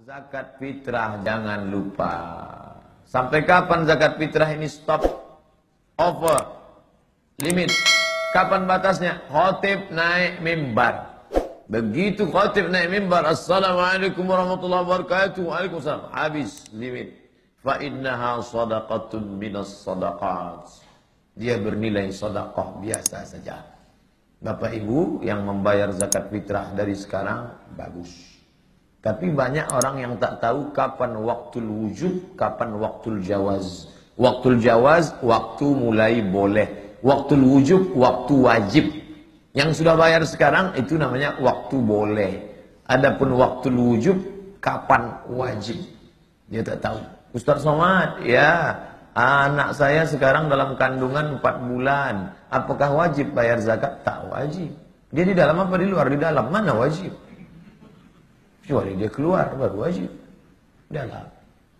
Zakat fitrah jangan lupa. Sampai kapan zakat fitrah ini stop? Over. Limit. Kapan batasnya? Khatib naik mimbar. Begitu khatib naik mimbar, Assalamualaikum warahmatullahi wabarakatuh. Waalaikumsalam. Habis limit. Fa innaha sadaqatun minas sadaqat. Dia bernilai sedekah biasa saja. Bapak Ibu yang membayar zakat fitrah dari sekarang bagus. Tapi banyak orang yang tak tahu kapan waktul wujub, kapan waktul jawaz. Waktul jawaz, waktu mulai boleh. Waktul wujub, waktu wajib. Yang sudah bayar sekarang, itu namanya waktu boleh. Adapun waktul wujub, kapan wajib. Dia tak tahu. Ustaz Somad, ya, anak saya sekarang dalam kandungan 4 bulan. Apakah wajib bayar zakat? Tak wajib. Dia di dalam apa di luar? Di dalam. Mana wajib? Kecuali dia keluar baru wajib. Dalam.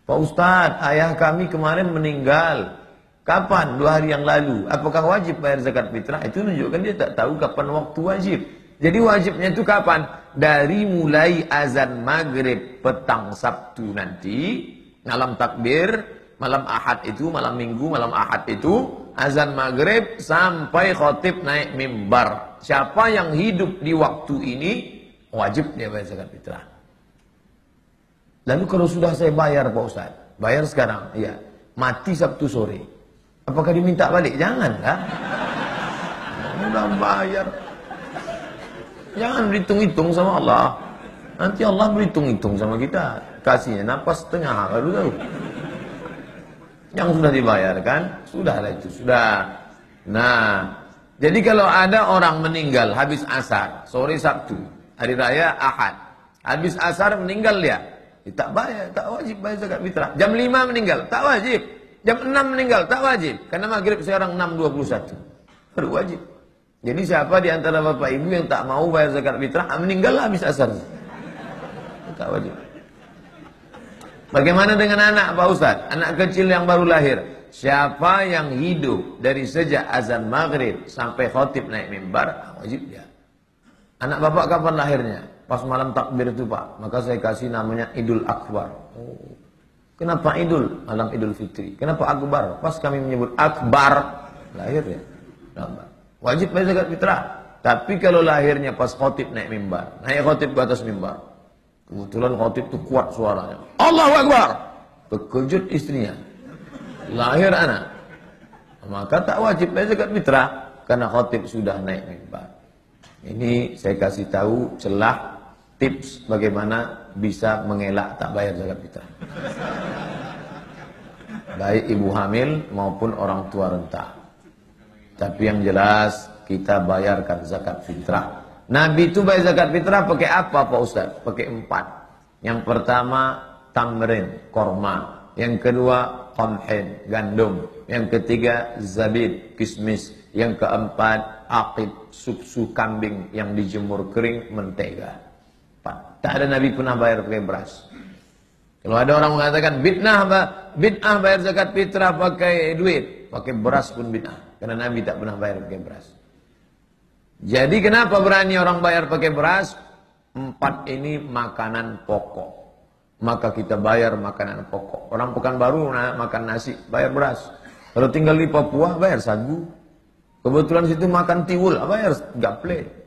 Pak Ustadz, ayah kami kemarin meninggal. Kapan? 2 hari yang lalu. Apakah wajib bayar zakat fitrah? Itu menunjukkan dia tak tahu kapan waktu wajib. Jadi wajibnya itu kapan? Dari mulai azan maghrib petang Sabtu nanti, malam takbir, malam Ahad itu, malam Minggu, malam Ahad itu, azan maghrib sampai khatib naik mimbar. Siapa yang hidup di waktu ini, wajib dia bayar zakat fitrah. Lalu kalau sudah saya bayar Pak Ustaz, bayar sekarang, iya, mati Sabtu sore, apakah diminta balik? Jangan lah. Sudah bayar. Jangan berhitung-hitung sama Allah. Nanti Allah berhitung-hitung sama kita. Kasihnya napas setengah, baru tahu. Yang sudah dibayarkan, sudahlah itu, sudah. Nah, jadi kalau ada orang meninggal habis asar, sore Sabtu, hari raya Ahad, habis asar meninggal dia, tak bayar, tak wajib bayar zakat fitrah. Jam 5 meninggal, tak wajib. Jam 6 meninggal, tak wajib. Karena maghrib sekarang 6.21. Baru wajib. Jadi siapa di antara bapak ibu yang tak mau bayar zakat fitrah, meninggal habis asar. Tak wajib. Bagaimana dengan anak Pak Ustaz? Anak kecil yang baru lahir. Siapa yang hidup dari sejak azan maghrib sampai khatib naik mimbar, wajib dia. Anak bapak kapan lahirnya? Pas malam takbir itu Pak, maka saya kasih namanya Idul Akbar. Oh. Kenapa Idul? Malam Idul Fitri. Kenapa Akbar? Pas kami menyebut Akbar, lahirnya. Wajib bayar zakat fitrah. Tapi kalau lahirnya pas khatib naik mimbar, naik khatib ke atas mimbar, kebetulan khatib itu kuat suaranya, Allahu Akbar, terkejut istrinya, lahir anak, maka tak wajib bayar zakat fitrah karena khatib sudah naik mimbar. Ini saya kasih tahu celah tips bagaimana bisa mengelak tak bayar zakat fitrah. Baik ibu hamil maupun orang tua renta. Tapi yang jelas kita bayarkan zakat fitrah. Nabi itu bayar zakat fitrah pakai apa Pak Ustaz? Pakai 4. Yang pertama tamrin, korma. Yang kedua qamhin, gandum. Yang ketiga zabib, kismis. Yang keempat aqid, susu kambing yang dijemur kering, mentega. Tak ada Nabi pernah bayar pakai beras. Kalau ada orang mengatakan bid'ah bayar zakat fitrah pakai duit, pakai beras pun bid'ah. Karena Nabi tak pernah bayar pakai beras. Jadi kenapa berani orang bayar pakai beras? 4 ini makanan pokok. Maka kita bayar makanan pokok. Orang Pekanbaru makan nasi, bayar beras. Kalau tinggal di Papua, bayar sagu. Kebetulan situ makan tiwul, bayar gaple.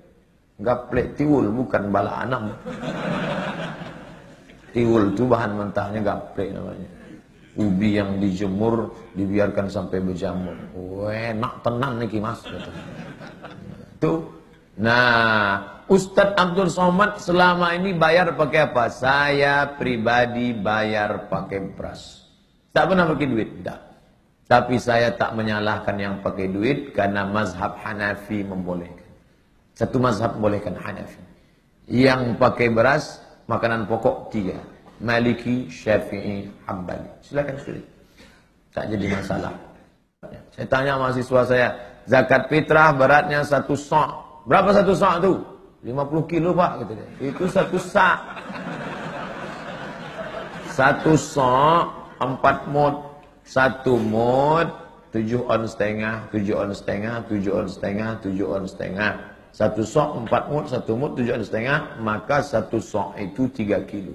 Gaple, tiwul, bukan bala anam. Tiwul itu bahan mentahnya gaple namanya. Ubi yang dijemur, dibiarkan sampai berjamur. Enak tenan nih mas. Tuh. Nah, Ustadz Abdul Somad selama ini bayar pakai apa? Saya pribadi bayar pakai beras. Tak pernah pakai duit, tidak. Tapi saya tak menyalahkan yang pakai duit karena mazhab Hanafi membolehkan. Satu mazhab bolehkan Hanafi. Yang pakai beras, makanan pokok 3. Maliki, Syafi'i, Hambali. Silakan pilih. Tak jadi masalah. Saya tanya mahasiswa saya, zakat fitrah beratnya 1 sa'. Berapa 1 sa' itu? 50 kilo Pak. Gitu deh. Itu 1 sa'. 1 sa' 4 mud. 1 mud 7 ons setengah, 7 ons setengah, 7 ons setengah, 7 ons setengah. 1 sa' 4 mud, 1 mud 7 ons setengah, maka 1 sa' itu 3 kilo.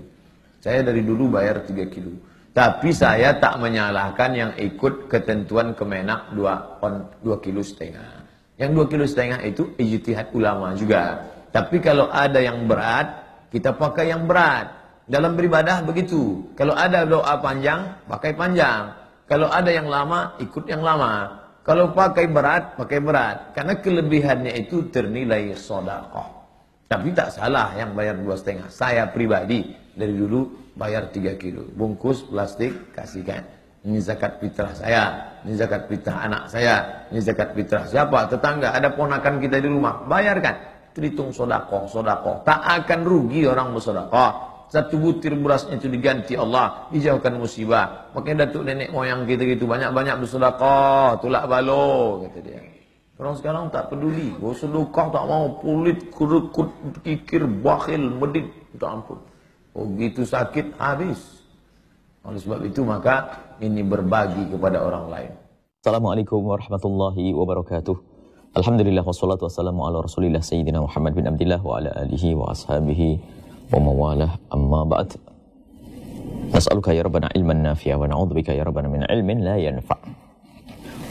Saya dari dulu bayar 3 kilo. Tapi saya tak menyalahkan yang ikut ketentuan Kemenak 2,5 kilo. Yang 2,5 kilo itu ijtihad ulama juga. Tapi kalau ada yang berat, kita pakai yang berat. Dalam beribadah begitu. Kalau ada doa panjang, pakai panjang. Kalau ada yang lama, ikut yang lama. Kalau pakai berat, pakai berat. Karena kelebihannya itu ternilai sedekah. Tapi tak salah yang bayar 2,5. Saya pribadi dari dulu bayar 3 kilo. Bungkus plastik, kasihkan. Ini zakat fitrah saya. Ini zakat fitrah anak saya. Ini zakat fitrah siapa? Tetangga. Ada ponakan kita di rumah. Bayarkan. Terhitung sedekah. Tak akan rugi orang bersedekah. 1 butir berasnya itu diganti Allah, dijauhkan musibah. Makanya datuk nenek moyang kita gitu banyak-banyak bersedekah, tulak balo kata dia. Orang sekarang tak peduli, bersedekah tak mau, pulit, kurukut, kikir, bakhil, medit, tak ampun. Oh gitu sakit habis. Oleh sebab itu maka ini berbagi kepada orang lain. Assalamualaikum warahmatullahi wabarakatuh. Alhamdulillah wassalatu wassalamu ala Rasulillah Sayyidina Muhammad bin Abdillah wa ala alihi wa ashabihi wa mawalah, amma ba'd. Nas'aluka ya Rabbana ilman nafi'a wa na'udzubika ya Rabbana min ilmin la yanfa'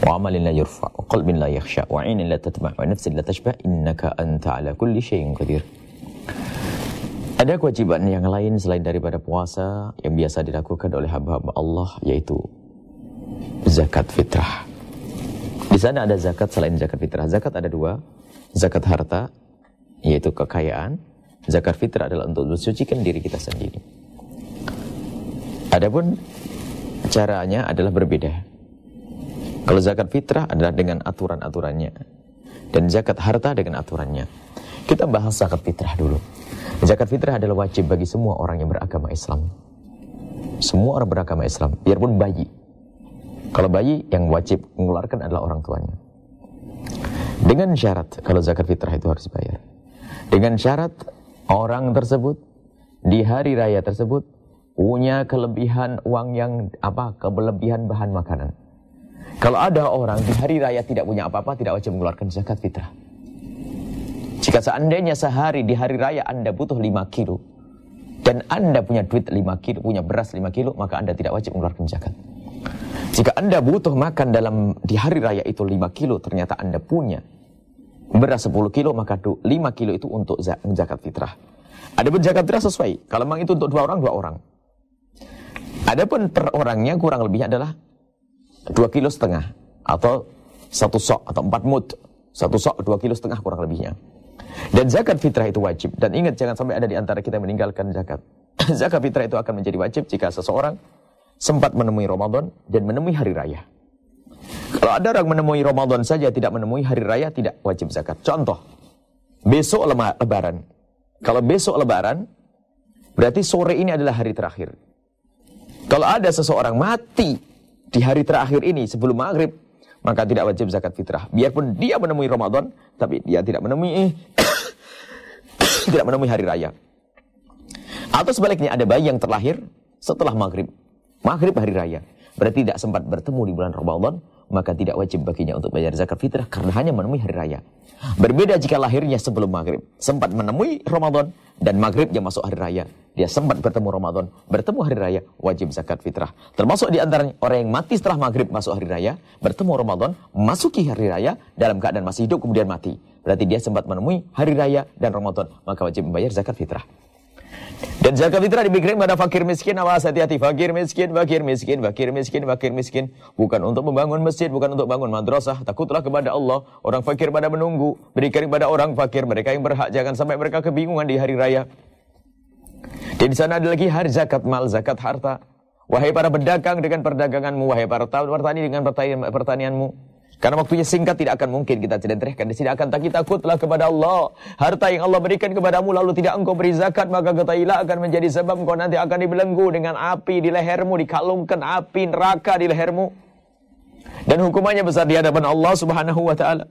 wa amalin la yurfa' wa qalbin la yakhsha' wa 'ainin la tatma' wa nafsin la tashba' innaka anta 'ala kulli syai'in qadir. Ada kewajiban yang lain selain daripada puasa yang biasa dilakukan oleh hamba-hamba Allah, yaitu zakat fitrah. Di sana ada zakat selain zakat fitrah. Zakat ada 2, zakat harta yaitu kekayaan. Zakat fitrah adalah untuk mensucikan diri kita sendiri. Adapun caranya adalah berbeda. Kalau zakat fitrah adalah dengan aturan-aturannya, dan zakat harta dengan aturannya. Kita bahas zakat fitrah dulu. Zakat fitrah adalah wajib bagi semua orang yang beragama Islam. Semua orang beragama Islam, biarpun bayi. Kalau bayi, yang wajib mengeluarkan adalah orang tuanya. Dengan syarat, kalau zakat fitrah itu harus dibayar. Dengan syarat, orang tersebut di hari raya tersebut punya kelebihan uang yang kelebihan bahan makanan. Kalau ada orang di hari raya tidak punya apa-apa, tidak wajib mengeluarkan zakat fitrah. Jika seandainya sehari di hari raya Anda butuh 5 kilo dan Anda punya duit 5 kilo, punya beras 5 kilo, maka Anda tidak wajib mengeluarkan zakat. Jika Anda butuh makan di hari raya itu 5 kilo, ternyata Anda punya beras 10 kilo, maka 5 kilo itu untuk zakat fitrah. Adapun zakat fitrah sesuai. Kalau memang itu untuk 2 orang. Adapun per orangnya kurang lebih adalah 2,5 kilo atau 1 sok atau 4 mud. 1 sok 2,5 kilo kurang lebihnya. Dan zakat fitrah itu wajib. Dan ingat, jangan sampai ada di antara kita yang meninggalkan zakat. Zakat fitrah itu akan menjadi wajib jika seseorang sempat menemui Ramadan dan menemui hari raya. Kalau ada orang menemui Ramadan saja, tidak menemui hari raya, tidak wajib zakat. Contoh, besok lebaran. Kalau besok lebaran, berarti sore ini adalah hari terakhir. Kalau ada seseorang mati di hari terakhir ini sebelum maghrib, maka tidak wajib zakat fitrah. Biarpun dia menemui Ramadan, tapi dia tidak menemui tidak menemui hari raya. Atau sebaliknya, ada bayi yang terlahir setelah maghrib hari raya, berarti tidak sempat bertemu di bulan Ramadan, maka tidak wajib baginya untuk bayar zakat fitrah karena hanya menemui hari raya. Berbeda jika lahirnya sebelum maghrib, sempat menemui Ramadan dan maghribnya masuk hari raya, dia sempat bertemu Ramadan, bertemu hari raya, wajib zakat fitrah. Termasuk di antaranya orang yang mati setelah maghrib masuk hari raya, bertemu Ramadan, masuki hari raya dalam keadaan masih hidup kemudian mati, berarti dia sempat menemui hari raya dan Ramadan, maka wajib membayar zakat fitrah. Dan zakat fitrah diberikan pada fakir miskin. Awas, hati-hati, fakir miskin. Bukan untuk membangun masjid, bukan untuk bangun madrasah. Takutlah kepada Allah. Orang fakir pada menunggu, berikan kepada orang fakir, mereka yang berhak. Jangan sampai mereka kebingungan di hari raya. Dan di sana ada lagi hari zakat mal, zakat harta. Wahai para pedagang dengan perdaganganmu, wahai para petani dengan pertanianmu. Karena waktunya singkat, tidak akan mungkin kita celentrehkan. Tidak akan takutlah kepada Allah. Harta yang Allah berikan kepadamu lalu tidak engkau beri zakat, maka ketahuilah akan menjadi sebab engkau nanti akan dibelenggu dengan api di lehermu, dikalungkan api neraka di lehermu. Dan hukumannya besar di hadapan Allah Subhanahu wa taala.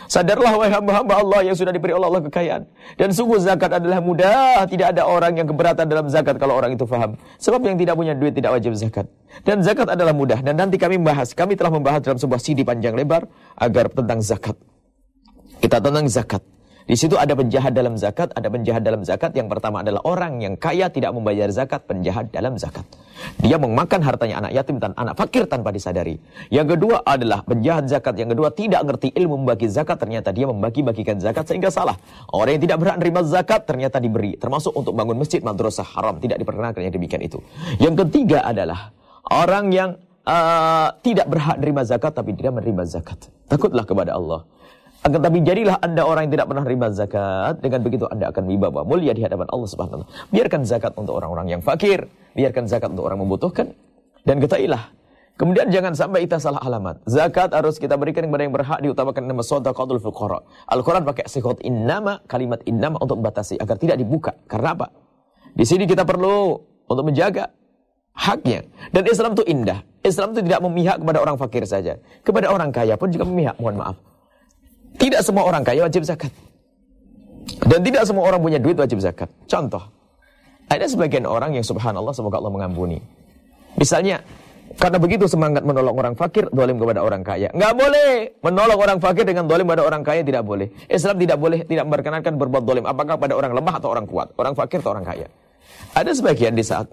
Sadarlah wahai hamba-hamba Allah yang sudah diberi Allah kekayaan. Dan sungguh zakat adalah mudah. Tidak ada orang yang keberatan dalam zakat kalau orang itu faham. Sebab yang tidak punya duit tidak wajib zakat. Dan zakat adalah mudah. Dan nanti kami telah membahas dalam sebuah CD panjang lebar agar tentang zakat. Kita tentang zakat. Di situ ada penjahat dalam zakat, ada penjahat dalam zakat. Yang pertama adalah orang yang kaya tidak membayar zakat, penjahat dalam zakat. Dia memakan hartanya anak yatim dan anak fakir tanpa disadari. Yang kedua adalah penjahat zakat. Yang kedua tidak ngerti ilmu membagi zakat, ternyata dia membagi-bagikan zakat sehingga salah. Orang yang tidak berhak menerima zakat ternyata diberi, termasuk untuk bangun masjid, madrasah haram, tidak diperkenankan yang demikian itu. Yang ketiga adalah orang yang tidak berhak menerima zakat tapi tidak menerima zakat. Takutlah kepada Allah. Akan tapi jadilah Anda orang yang tidak pernah terima zakat. Dengan begitu Anda akan wibawa mulia di hadapan Allah Subhanahu wa taala. Biarkan zakat untuk orang-orang yang fakir, biarkan zakat untuk orang membutuhkan, dan ketahuilah. Kemudian jangan sampai kita salah alamat. Zakat harus kita berikan kepada yang berhak, diutamakan nama shadaqatul fuqara. Al-Qur'an pakai sigat innama, kalimat innama untuk membatasi agar tidak dibuka. Karena apa? Di sini kita perlu untuk menjaga haknya. Dan Islam itu indah. Islam itu tidak memihak kepada orang fakir saja. Kepada orang kaya pun juga memihak, mohon maaf. Tidak semua orang kaya wajib zakat. Dan tidak semua orang punya duit wajib zakat. Contoh, ada sebagian orang yang subhanallah, semoga Allah mengampuni. Misalnya, karena begitu semangat menolong orang fakir, dolim kepada orang kaya. Nggak boleh menolong orang fakir dengan dolim kepada orang kaya, tidak boleh. Islam tidak boleh, tidak memperkenankan berbuat dolim. Apakah pada orang lemah atau orang kuat, orang fakir atau orang kaya. Ada sebagian di saat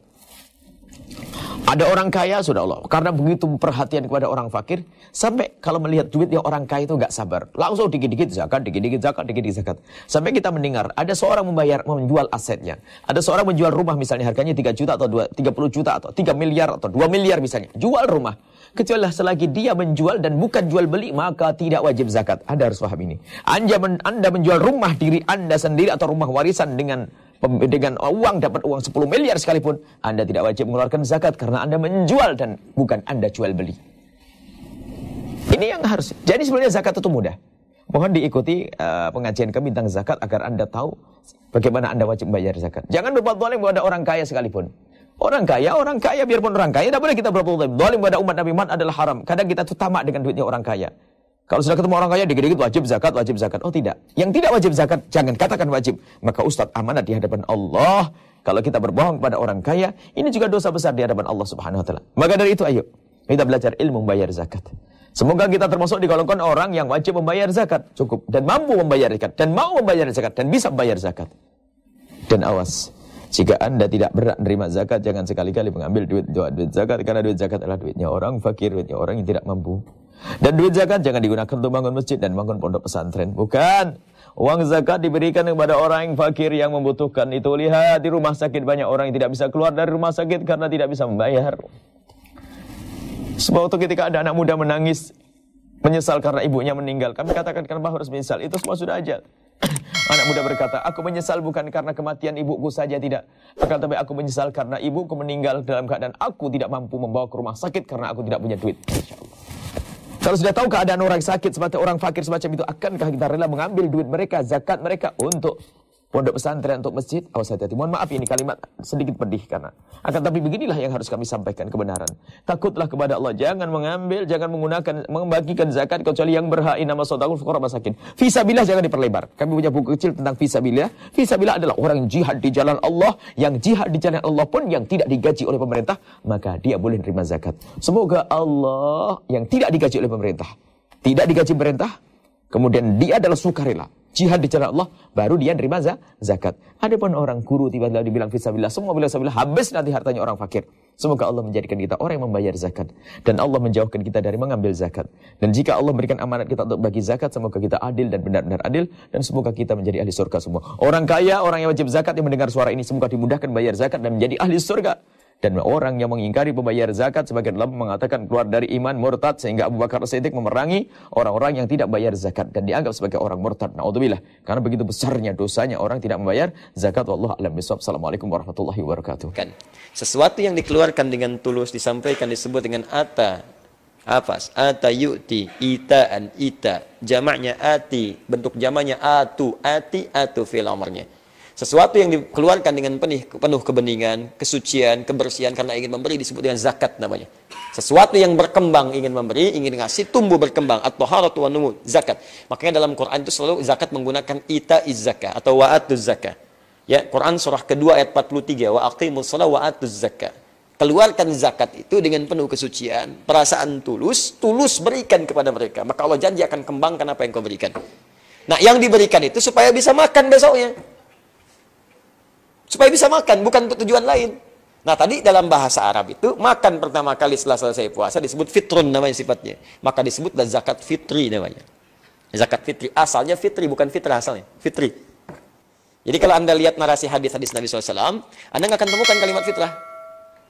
ada orang kaya, sudah Allah, karena begitu perhatian kepada orang fakir, sampai kalau melihat duitnya orang kaya itu nggak sabar, langsung dikit-dikit zakat, dikit-dikit zakat, dikit-dikit zakat. Sampai kita mendengar, ada seorang menjual asetnya, ada seorang menjual rumah misalnya harganya 3 juta atau 30 juta atau 3 miliar atau 2 miliar misalnya, jual rumah. Kecuali selagi dia menjual dan bukan jual beli, maka tidak wajib zakat. Anda harus paham ini. Anda menjual rumah diri Anda sendiri atau rumah warisan dengan uang, dapat uang 10 miliar sekalipun, Anda tidak wajib mengeluarkan zakat karena Anda menjual dan bukan Anda jual beli. Ini yang harus. Jadi sebenarnya zakat itu mudah. Mohon diikuti pengajian kami tentang zakat agar Anda tahu bagaimana Anda wajib membayar zakat. Jangan berbuat zalim kepada orang kaya sekalipun. Orang kaya biarpun orang kaya, tidak boleh kita berbuat zalim. Zalim kepada umat Nabi Muhammad adalah haram. Kadang kita tuh tamak dengan duitnya orang kaya. Kalau sudah ketemu orang kaya, dikit-dikit wajib zakat, wajib zakat. Oh tidak. Yang tidak wajib zakat, jangan katakan wajib. Maka Ustadz amanat di hadapan Allah. Kalau kita berbohong kepada orang kaya, ini juga dosa besar di hadapan Allah Subhanahu wa taala. Maka dari itu ayo, kita belajar ilmu membayar zakat. Semoga kita termasuk di golongan orang yang wajib membayar zakat. Cukup. Dan mampu membayar zakat. Dan mau membayar zakat. Dan bisa membayar zakat. Dan awas. Jika Anda tidak berat menerima zakat, jangan sekali-kali mengambil duit zakat. Karena duit zakat adalah duitnya orang fakir, duitnya orang yang tidak mampu. Dan duit zakat jangan digunakan untuk bangun masjid dan bangun pondok pesantren. Bukan. Uang zakat diberikan kepada orang yang fakir yang membutuhkan. Itu lihat di rumah sakit banyak orang yang tidak bisa keluar dari rumah sakit karena tidak bisa membayar. Sebab itu ketika ada anak muda menangis, menyesal karena ibunya meninggal, kami katakan kenapa harus menyesal? Itu semua sudah ajal. Anak muda berkata, aku menyesal bukan karena kematian ibuku saja, tidak. Akan tetapi aku menyesal karena ibuku meninggal dalam keadaan aku tidak mampu membawa ke rumah sakit karena aku tidak punya duit. Kalau sudah tahu keadaan orang sakit seperti orang fakir semacam itu, akankah kita rela mengambil duit mereka, zakat mereka untuk pondok pesantren, untuk masjid? Awas hati-hati. Mohon maaf ini kalimat sedikit pedih karena akan tapi beginilah yang harus kami sampaikan kebenaran. Takutlah kepada Allah. Jangan mengambil, jangan menggunakan, membagikan zakat kecuali yang berhak nama shadaqatul fuqara masakin. Fisabilillah jangan diperlebar. Kami punya buku kecil tentang fisabilillah. Fisabilillah adalah orang yang jihad di jalan Allah, yang jihad di jalan Allah pun yang tidak digaji oleh pemerintah, maka dia boleh menerima zakat. Semoga Allah yang tidak digaji oleh pemerintah, tidak digaji pemerintah, kemudian dia adalah sukarela jihad di jalan Allah, baru dia nerima zakat. Adapun orang guru tiba-tiba dibilang fisabilillah, semua bilang fisabilillah, habis nanti hartanya orang fakir. Semoga Allah menjadikan kita orang yang membayar zakat dan Allah menjauhkan kita dari mengambil zakat. Dan jika Allah memberikan amanat kita untuk bagi zakat, semoga kita adil dan benar-benar adil dan semoga kita menjadi ahli surga semua. Orang kaya, orang yang wajib zakat yang mendengar suara ini semoga dimudahkan bayar zakat dan menjadi ahli surga. Dan orang yang mengingkari pembayar zakat sebagian ulama mengatakan keluar dari iman, murtad, sehingga Abu Bakar As-Siddiq memerangi orang-orang yang tidak bayar zakat dan dianggap sebagai orang murtad. Naudzubillah. Karena begitu besarnya dosanya orang tidak membayar zakat. Wallahu a'lam bishawab. Assalamualaikum warahmatullahi wabarakatuh. Sesuatu yang dikeluarkan dengan tulus disampaikan disebut dengan ata. Afas, ata yu'ti, itaan, ita. Jamaknya ati, bentuk jamaknya atu, ati, atu fil amarnya. Sesuatu yang dikeluarkan dengan penuh kebeningan, kesucian, kebersihan karena ingin memberi disebut dengan zakat namanya. Sesuatu yang berkembang ingin memberi, ingin ngasih, tumbuh berkembang. At-taharatu wan numu, zakat. Makanya dalam Quran itu selalu zakat menggunakan ita'iz zakah atau wa'atuz zakah. Ya, Quran surah kedua ayat 43, wa aqimus shalah wa atuz zakah. Keluarkan zakat itu dengan penuh kesucian, perasaan tulus berikan kepada mereka. Maka Allah janji akan kembangkan apa yang kau berikan. Nah, yang diberikan itu supaya bisa makan besoknya. Supaya bisa makan, bukan untuk tujuan lain. Nah, tadi dalam bahasa Arab itu, makan pertama kali setelah selesai puasa disebut fitrun namanya sifatnya. Maka disebutlah zakat fitri namanya. Zakat fitri, asalnya fitri, bukan fitrah asalnya. Fitri. Jadi kalau Anda lihat narasi hadis-hadis Nabi SAW, Anda nggak akan temukan kalimat fitrah.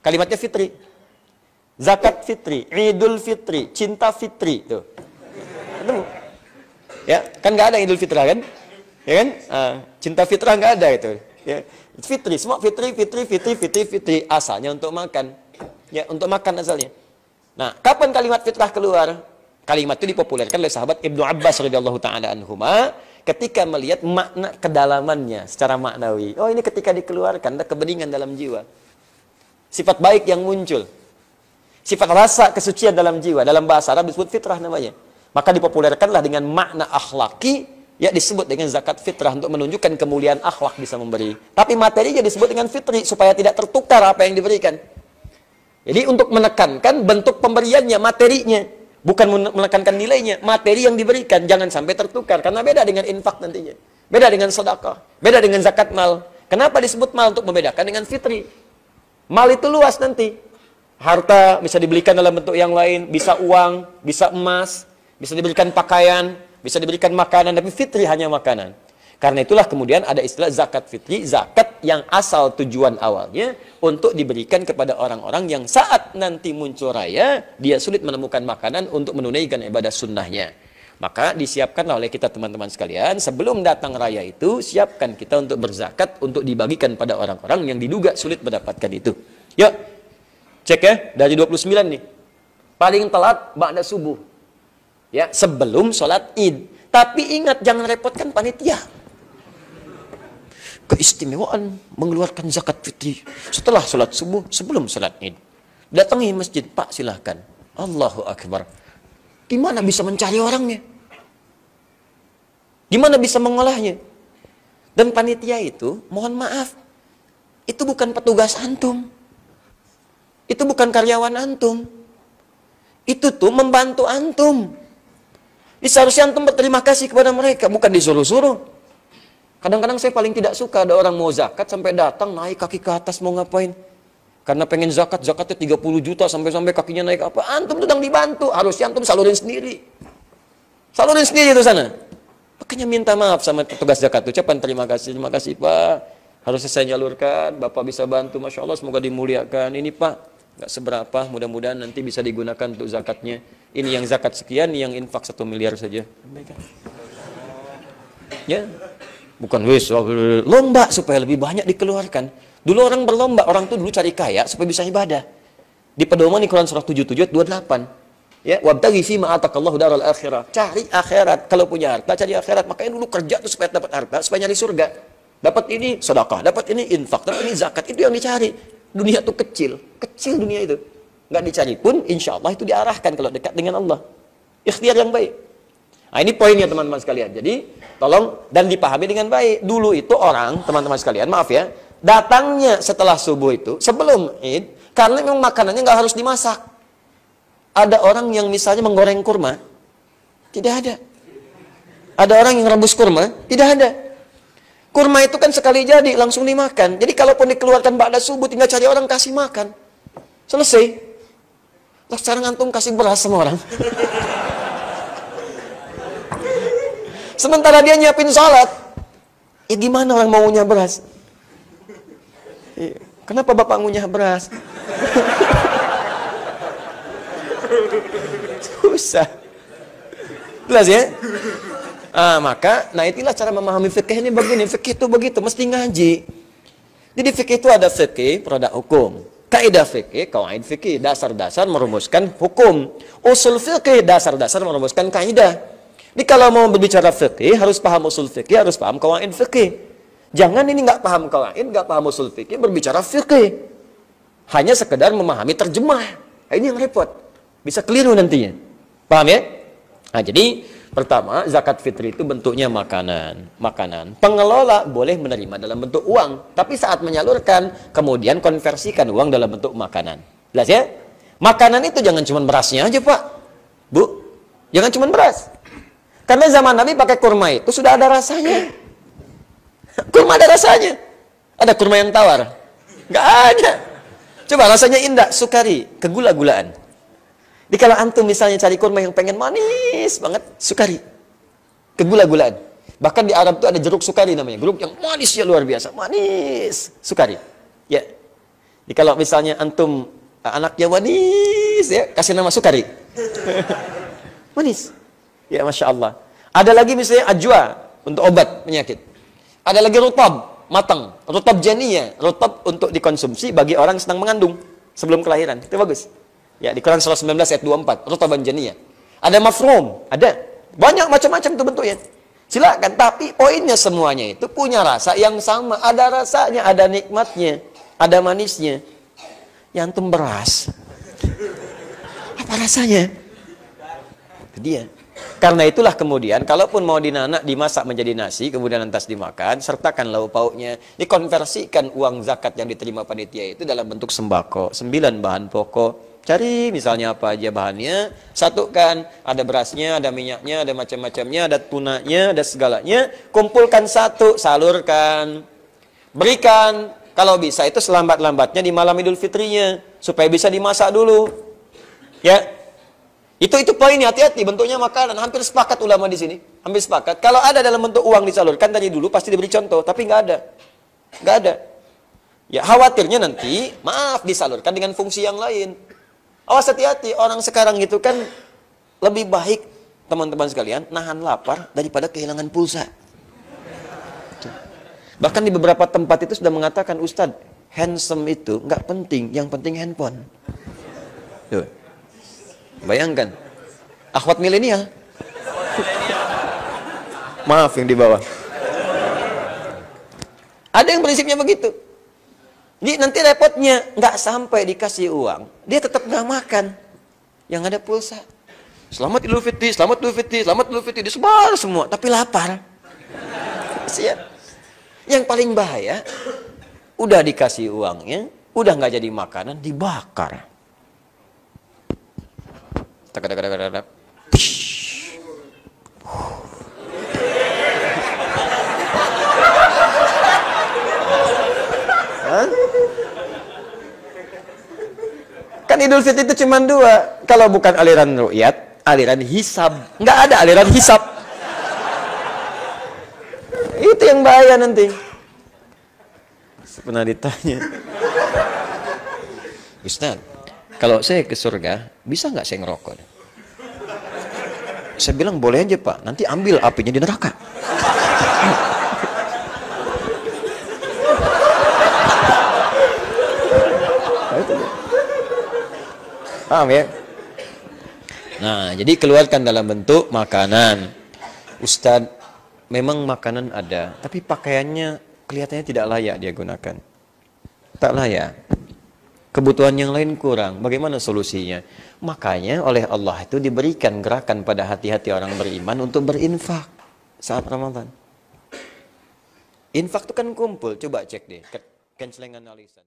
Kalimatnya fitri. Zakat fitri, idul fitri, cinta fitri. Tuh. Ketemu. Ya, kan nggak ada idul fitrah kan? Ya kan? Cinta fitrah nggak ada itu. Ya. Fitri, semua fitri. Asalnya untuk makan. Ya, untuk makan asalnya. Nah, kapan kalimat fitrah keluar? Kalimat itu dipopulerkan oleh sahabat Ibnu Abbas radhiyallahu taala anhuma ketika melihat makna kedalamannya secara maknawi. Oh, ini ketika dikeluarkan ada kebeningan dalam jiwa. Sifat baik yang muncul. Sifat rasa kesucian dalam jiwa. Dalam bahasa Arab disebut fitrah namanya. Maka dipopulerkanlah dengan makna akhlaki, ya disebut dengan zakat fitrah untuk menunjukkan kemuliaan akhlak bisa memberi. Tapi materinya disebut dengan fitri supaya tidak tertukar apa yang diberikan. Jadi untuk menekankan bentuk pemberiannya, materinya. Bukan menekankan nilainya, materi yang diberikan. Jangan sampai tertukar. Karena beda dengan infak nantinya. Beda dengan sedekah. Beda dengan zakat mal. Kenapa disebut mal? Untuk membedakan dengan fitri. Mal itu luas nanti. Harta bisa dibelikan dalam bentuk yang lain. Bisa uang, bisa emas, bisa diberikan pakaian, bisa diberikan makanan. Tapi fitri hanya makanan. Karena itulah kemudian ada istilah zakat fitri. Zakat yang asal tujuan awalnya untuk diberikan kepada orang-orang yang saat nanti muncul raya, dia sulit menemukan makanan untuk menunaikan ibadah sunnahnya. Maka disiapkanlah oleh kita teman-teman sekalian, sebelum datang raya itu, siapkan kita untuk berzakat, untuk dibagikan pada orang-orang yang diduga sulit mendapatkan itu. Yuk, cek ya, dari 29 nih. Paling telat ba'da subuh. Ya, sebelum sholat id. Tapi ingat, jangan repotkan panitia. Keistimewaan mengeluarkan zakat fitri setelah sholat subuh, sebelum sholat id. Datangi masjid, Pak silahkan. Allahu Akbar. Gimana bisa mencari orangnya? Gimana bisa mengolahnya? Dan panitia itu, mohon maaf, itu bukan petugas antum. Itu bukan karyawan antum. Itu tuh membantu antum. Seharusnya antum berterima kasih kepada mereka, bukan disuruh-suruh. Kadang-kadang saya paling tidak suka ada orang mau zakat sampai datang naik kaki ke atas mau ngapain. Karena pengen zakat, zakatnya 30 juta sampai-sampai kakinya naik apa. Antum sedang dibantu, harusnya antum salurin sendiri. Salurin sendiri itu sana. Makanya minta maaf sama petugas zakat. Ucapan terima kasih Pak. Harusnya saya nyalurkan, Bapak bisa bantu. Masya Allah, semoga dimuliakan. Ini Pak, nggak seberapa, mudah-mudahan nanti bisa digunakan untuk zakatnya. Ini yang zakat sekian, ini yang infak 1 miliar saja. Ya. Bukan wis lomba supaya lebih banyak dikeluarkan. Dulu orang berlomba, orang tuh dulu cari kaya supaya bisa ibadah. Di pedoman di Quran surah 77 ayat 28. Ya, wabtaghi fima atakallahu daral akhirah. Cari akhirat. Kalau punya harta cari akhirat. Makanya dulu kerja tuh supaya dapat harta, supaya nyari surga. Dapat ini sedekah, dapat ini infak, dapat ini zakat. Itu yang dicari. Dunia tuh kecil dunia itu. Nggak dicari pun insya Allah itu diarahkan kalau dekat dengan Allah. Ikhtiar yang baik. Nah, ini poinnya teman-teman sekalian. Jadi, tolong dan dipahami dengan baik. Dulu itu orang, teman-teman sekalian, maaf ya, datangnya setelah subuh itu, sebelum id, karena memang makanannya nggak harus dimasak. Ada orang yang misalnya menggoreng kurma, tidak ada. Ada orang yang rebus kurma, tidak ada. Kurma itu kan sekali jadi, langsung dimakan. Jadi, kalaupun dikeluarkan ba'da subuh, tinggal cari orang kasih makan. Selesai. Terus sekarang antum kasih beras sama orang. Sementara dia nyiapin sholat, ya gimana orang mau ngunyah beras? Kenapa bapak ngunyah beras? Susah. Jelas ya? Maka, nah itulah cara memahami fikih ini begini. Fikih itu begitu, mesti ngaji. Jadi fikih itu ada fikih, produk hukum. Kaidah fikih, kawaid fikih, dasar-dasar merumuskan hukum. Usul fikih, dasar-dasar merumuskan kaidah. Jadi kalau mau berbicara fikih, harus paham usul fikih, harus paham qawaid fikih. Jangan ini nggak paham qawaid, nggak paham usul fikih, berbicara fikih. Hanya sekedar memahami terjemah. Nah, ini yang repot. Bisa keliru nantinya. Paham ya? Nah, jadi pertama, zakat fitri itu bentuknya makanan. Pengelola boleh menerima dalam bentuk uang. Tapi saat menyalurkan, kemudian konversikan uang dalam bentuk makanan. Jelas ya? Makanan itu jangan cuma berasnya aja, Pak. Bu, jangan cuma beras. Karena zaman Nabi pakai kurma itu sudah ada rasanya. Kurma ada rasanya. Ada kurma yang tawar? Nggak ada. Coba rasanya indah, sukari, kegula-gulaan. Jadi kalau antum misalnya cari kurma yang pengen manis banget, sukari, kegula-gulaan. Bahkan di Arab itu ada jeruk sukari namanya, jeruk yang manisnya luar biasa, manis, sukari. Ya. Jadi kalau misalnya antum anaknya manis, ya kasih nama sukari. Manis. Ya, Masya Allah. Ada lagi misalnya ajwa untuk obat penyakit. Ada lagi rutab, matang. Rutab janiya, rutab untuk dikonsumsi bagi orang sedang mengandung sebelum kelahiran. Itu bagus. Ya, di Quran surah 19 ayat 24, rutaban janiya. Ada mafrum, ada. Banyak macam-macam itu bentuknya. Silakan, tapi poinnya semuanya itu punya rasa yang sama. Ada rasanya, ada nikmatnya, ada manisnya. Yang antum beras. Apa rasanya? Itu dia. Karena itulah kemudian, kalaupun mau dinanak, dimasak menjadi nasi, kemudian lantas dimakan, sertakan lauk pauknya, dikonversikan uang zakat yang diterima panitia itu dalam bentuk sembako, 9 bahan pokok. Cari misalnya apa aja bahannya, satukan, ada berasnya, ada minyaknya, ada macam-macamnya, ada tunanya, ada segalanya, kumpulkan satu, salurkan, berikan, kalau bisa itu selambat-lambatnya di malam Idul Fitrinya, supaya bisa dimasak dulu. Ya. Itu poinnya, hati-hati, bentuknya makanan. Hampir sepakat ulama di sini, hampir sepakat. Kalau ada dalam bentuk uang disalurkan tadi dulu pasti diberi contoh, tapi nggak ada, nggak ada. Ya khawatirnya nanti, maaf, disalurkan dengan fungsi yang lain. Awas, hati-hati, orang sekarang itu kan lebih baik teman-teman sekalian nahan lapar daripada kehilangan pulsa. Bahkan di beberapa tempat itu sudah mengatakan, Ustadz, handsome itu nggak penting, yang penting handphone. Tuh. Bayangkan, akhwat milenial. Maaf yang di bawah. Ada yang prinsipnya begitu. Jadi nanti repotnya, nggak sampai dikasih uang, dia tetap nggak makan. Yang ada pulsa. Selamat Idul Fitri, selamat Idul Fitri, selamat Idul Fitri, disebar semua, tapi lapar. Siap. Yang paling bahaya, udah dikasih uangnya, udah nggak jadi makanan, dibakar. Kan Idul Fitri itu cuma 2. Kalau bukan aliran ru'yat, aliran hisab. Nggak ada aliran hisab. Itu yang bahaya nanti. Pernah ditanya, Ustaz, kalau saya ke surga, bisa nggak saya ngerokok? Saya bilang, boleh aja Pak, nanti ambil apinya di neraka. Paham ya? Nah, jadi keluarkan dalam bentuk makanan. Ustadz, memang makanan ada, tapi pakaiannya kelihatannya tidak layak dia gunakan. Tak layak. Kebutuhan yang lain kurang. Bagaimana solusinya? Makanya oleh Allah itu diberikan gerakan pada hati-hati orang beriman untuk berinfak saat Ramadan. Infak itu kan kumpul. Coba cek deh. Canceling analisa.